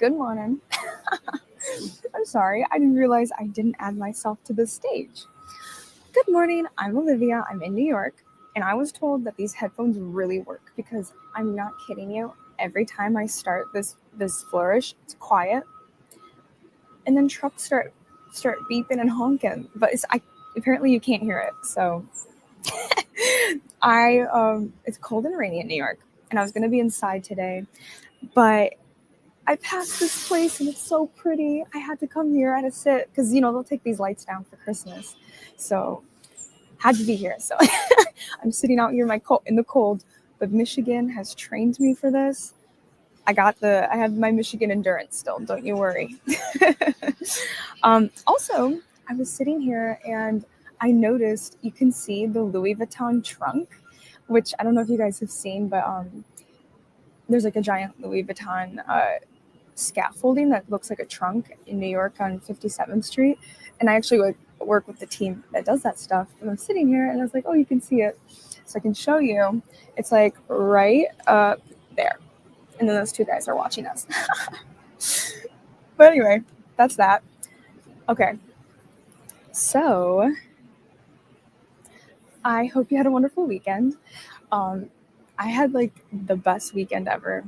Good morning. I'm sorry, I didn't realize I didn't add myself to the stage. Good morning, I'm Olivia. I'm in New York, and I was told that these headphones really work because I'm not kidding you. Every time I start this flourish, it's quiet, and then trucks start beeping and honking. But apparently you can't hear it. So it's cold and rainy in New York, and I was gonna be inside today, but I passed this place and it's so pretty. I had to come here. I had to sit because they'll take these lights down for Christmas, so had to be here. So I'm sitting out here in the cold. But Michigan has trained me for this. I have my Michigan endurance still. Don't you worry. Also, I was sitting here and I noticed you can see the Louis Vuitton trunk, which I don't know if you guys have seen, but there's like a giant Louis Vuitton scaffolding that looks like a trunk in New York on 57th Street. And I actually work with the team that does that stuff. And I'm sitting here and I was like, oh, you can see it. So I can show you. It's like right up there. And then those two guys are watching us. But anyway, that's that. Okay. So I hope you had a wonderful weekend. I had like the best weekend ever.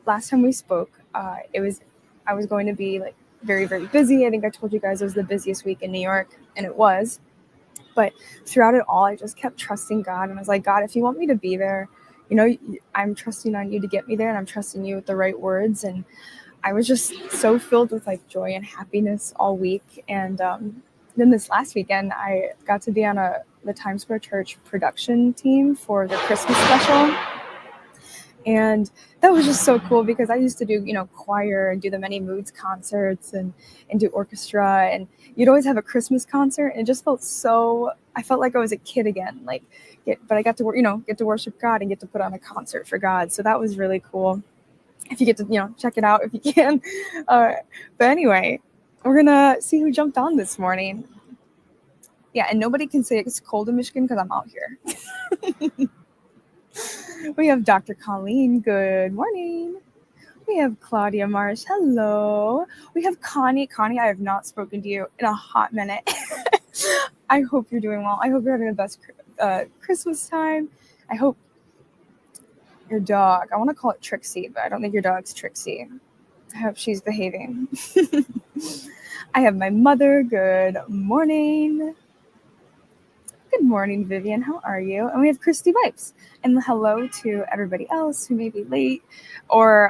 Last time we spoke, I was going to be like very, very busy. I think I told you guys it was the busiest week in New York, and it was. But throughout it all, I just kept trusting God, and I was like, God, if you want me to be there, I'm trusting on you to get me there, and I'm trusting you with the right words. And I was just so filled with like joy and happiness all week. And then this last weekend, I got to be on the Times Square Church production team for the Christmas special. And that was just so cool because I used to do, choir and do the Many Moods concerts and do orchestra. And you'd always have a Christmas concert. And it just I felt like I was a kid again. But I got to, get to worship God and get to put on a concert for God. So that was really cool. If you get to, check it out if you can. But anyway, we're going to see who jumped on this morning. Yeah, and nobody can say it's cold in Michigan because I'm out here. We have Dr. Colleen. Good morning. We have Claudia Marsh. Hello. We have Connie. Connie, I have not spoken to you in a hot minute. I hope you're doing well. I hope you're having the best Christmas time. I hope your dog, I want to call it Trixie, but I don't think your dog's Trixie. I hope she's behaving. I have my mother. Good morning. Good morning, Vivian. How are you? And we have Christy Vipes. And hello to everybody else who may be late or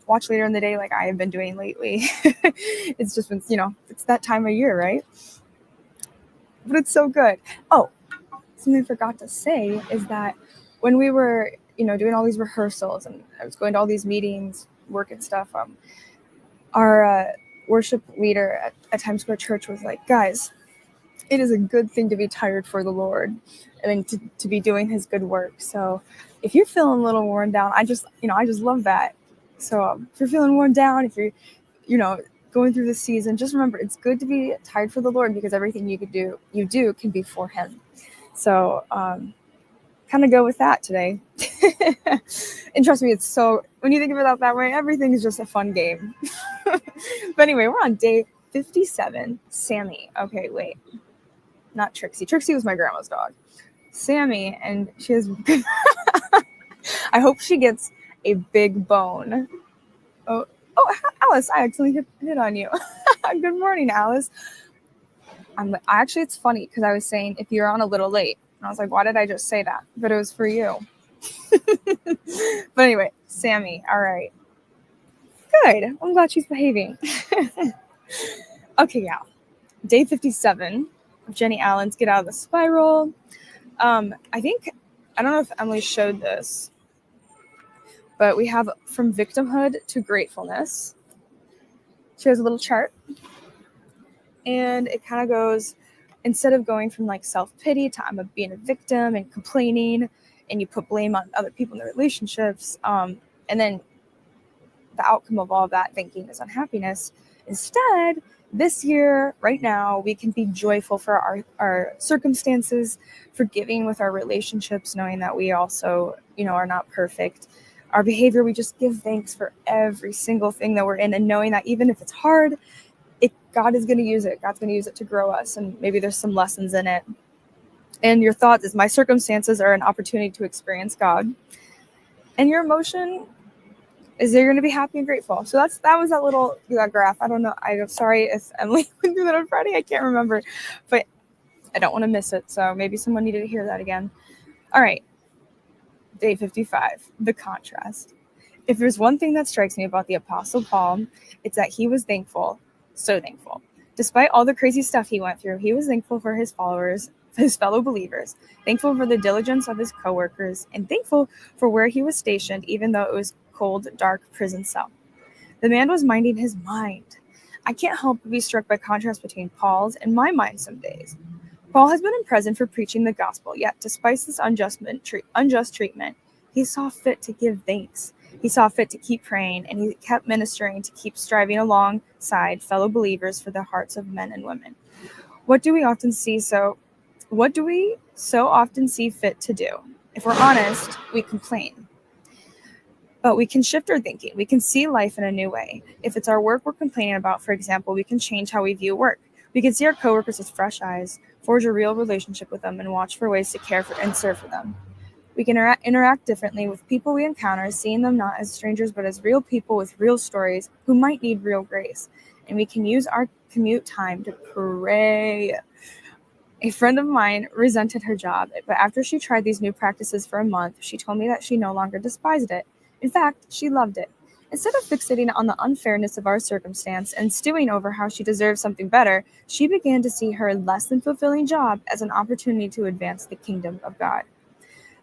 watch later in the day like I have been doing lately. It's just been, it's that time of year, right? But it's so good. Oh, something I forgot to say is that when we were, doing all these rehearsals and I was going to all these meetings, work and stuff, our worship leader at Times Square Church was like, guys, it is a good thing to be tired for the Lord and then to be doing his good work. So if you're feeling a little worn down, I just love that. So if you're feeling worn down, if you're, going through this season, just remember it's good to be tired for the Lord because everything you do can be for him. So kind of go with that today. And trust me, when you think of it that way, everything is just a fun game. But anyway, we're on day 57. Sammy. Okay, wait. Not Trixie. Trixie was my grandma's dog. Sammy, and she has... I hope she gets a big bone. Oh, Alice, I accidentally hit on you. Good morning, Alice. Actually, it's funny because I was saying if you're on a little late. And I was like, why did I just say that? But it was for you. But anyway, Sammy, all right. Good. I'm glad she's behaving. Okay, yeah. Day 57 of Jenny Allen's Get Out of the Spiral. I don't know if Emily showed this, but we have from victimhood to gratefulness. She has a little chart. And it kind of goes, instead of going from like self-pity to I'm being a victim and complaining, and you put blame on other people in the relationships, and then the outcome of all of that thinking is unhappiness. Instead, this year, right now, we can be joyful for our circumstances, forgiving with our relationships, knowing that we also, are not perfect. Our behavior, we just give thanks for every single thing that we're in, and knowing that even if it's hard, God is going to use it. God's going to use it to grow us, and maybe there's some lessons in it. And your thoughts is, my circumstances are an opportunity to experience God. And your emotion is you're going to be happy and grateful. So that was that graph. I don't know. I'm sorry if Emily went through that on Friday. I can't remember, but I don't want to miss it. So maybe someone needed to hear that again. All right. Day 55, the contrast. If there's one thing that strikes me about the Apostle Paul, it's that he was thankful, so thankful. Despite all the crazy stuff he went through, he was thankful for his followers, his fellow believers, thankful for the diligence of his coworkers, and thankful for where he was stationed, even though it was cold, dark prison cell. The man was minding his mind. I can't help but be struck by contrast between Paul's and my mind some days. Paul has been in prison for preaching the gospel, yet despite this unjust treatment, he saw fit to give thanks. He saw fit to keep praying, and he kept ministering to keep striving alongside fellow believers for the hearts of men and women. What do we so often see fit to do? If we're honest, we complain. But we can shift our thinking. We can see life in a new way. If it's our work we're complaining about, for example, we can change how we view work. We can see our coworkers with fresh eyes, forge a real relationship with them, and watch for ways to care for and serve for them. We can interact differently with people we encounter, seeing them not as strangers, but as real people with real stories who might need real grace. And we can use our commute time to pray. A friend of mine resented her job, but after she tried these new practices for a month, she told me that she no longer despised it. In fact, she loved it. Instead of fixating on the unfairness of our circumstance and stewing over how she deserved something better, she began to see her less than fulfilling job as an opportunity to advance the kingdom of God.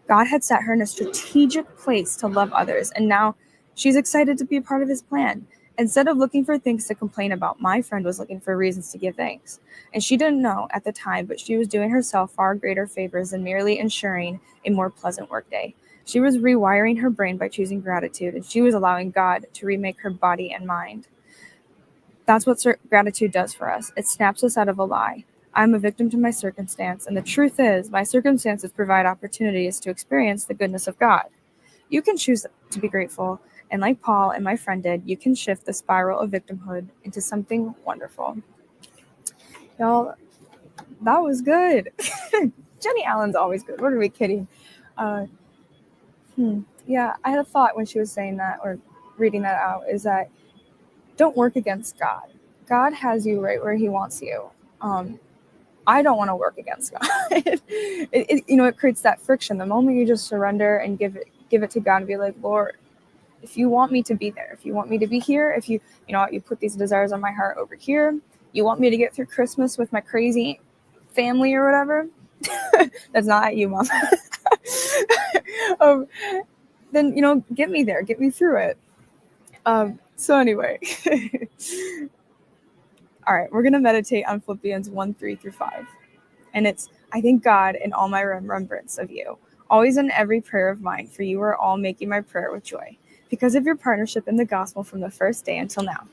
God had set her in a strategic place to love others, and now she's excited to be a part of his plan. Instead of looking for things to complain about, my friend was looking for reasons to give thanks. And she didn't know at the time, but she was doing herself far greater favors than merely ensuring a more pleasant workday. She was rewiring her brain by choosing gratitude, and she was allowing God to remake her body and mind. That's what gratitude does for us. It snaps us out of a lie. I'm a victim to my circumstance, and the truth is, my circumstances provide opportunities to experience the goodness of God. You can choose to be grateful, and like Paul and my friend did, you can shift the spiral of victimhood into something wonderful. Y'all, that was good. Jenny Allen's always good. What are we kidding? Yeah, I had a thought when she was saying that or reading that out, is that don't work against God. God has you right where he wants you. I don't want to work against God. It creates that friction. The moment you just surrender and give it to God and be like, Lord, if you want me to be there, if you want me to be here, if you put these desires on my heart over here, you want me to get through Christmas with my crazy family or whatever, that's not at you, Mom. Then, get me there, get me through it. So anyway, all right, we're going to meditate on Philippians 1:3-5. And it's, I thank God in all my remembrance of you, always in every prayer of mine, for you are all making my prayer with joy, because of your partnership in the gospel from the first day until now.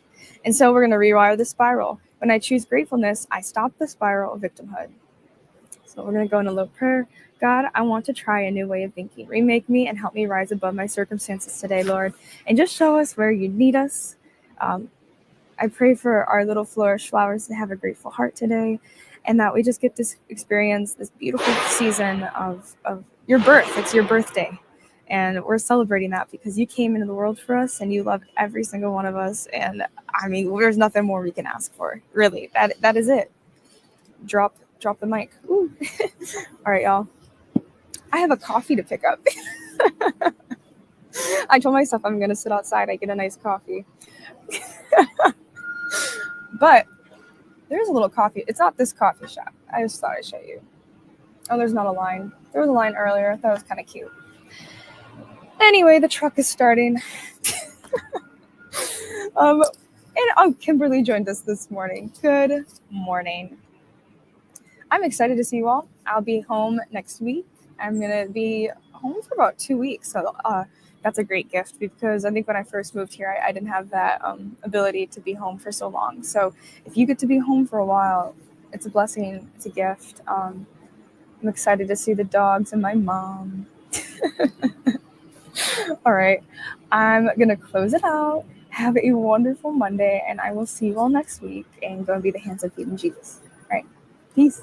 And so we're going to rewire the spiral. When I choose gratefulness, I stop the spiral of victimhood. So we're going to go in a little prayer. God, I want to try a new way of thinking. Remake me and help me rise above my circumstances today, Lord, and just show us where you need us. I pray for our little flourish flowers to have a grateful heart today, and that we just get to experience this beautiful season of your birth. It's your birthday, and we're celebrating that because you came into the world for us and you loved every single one of us. And I mean, there's nothing more we can ask for, really. That is it. Drop the mic. Ooh. All right, y'all. I have a coffee to pick up. I told myself I'm going to sit outside. I get a nice coffee. But there's a little coffee. It's not this coffee shop. I just thought I'd show you. Oh, there's not a line. There was a line earlier. I thought it was kind of cute. Anyway, the truck is starting. Kimberly joined us this morning. Good morning. I'm excited to see you all. I'll be home next week. I'm going to be home for about 2 weeks. So that's a great gift, because I think when I first moved here, I didn't have that ability to be home for so long. So if you get to be home for a while, it's a blessing. It's a gift. I'm excited to see the dogs and my mom. All right. I'm going to close it out. Have a wonderful Monday, and I will see you all next week. And go and be the hands of feeding Jesus. All right. Peace.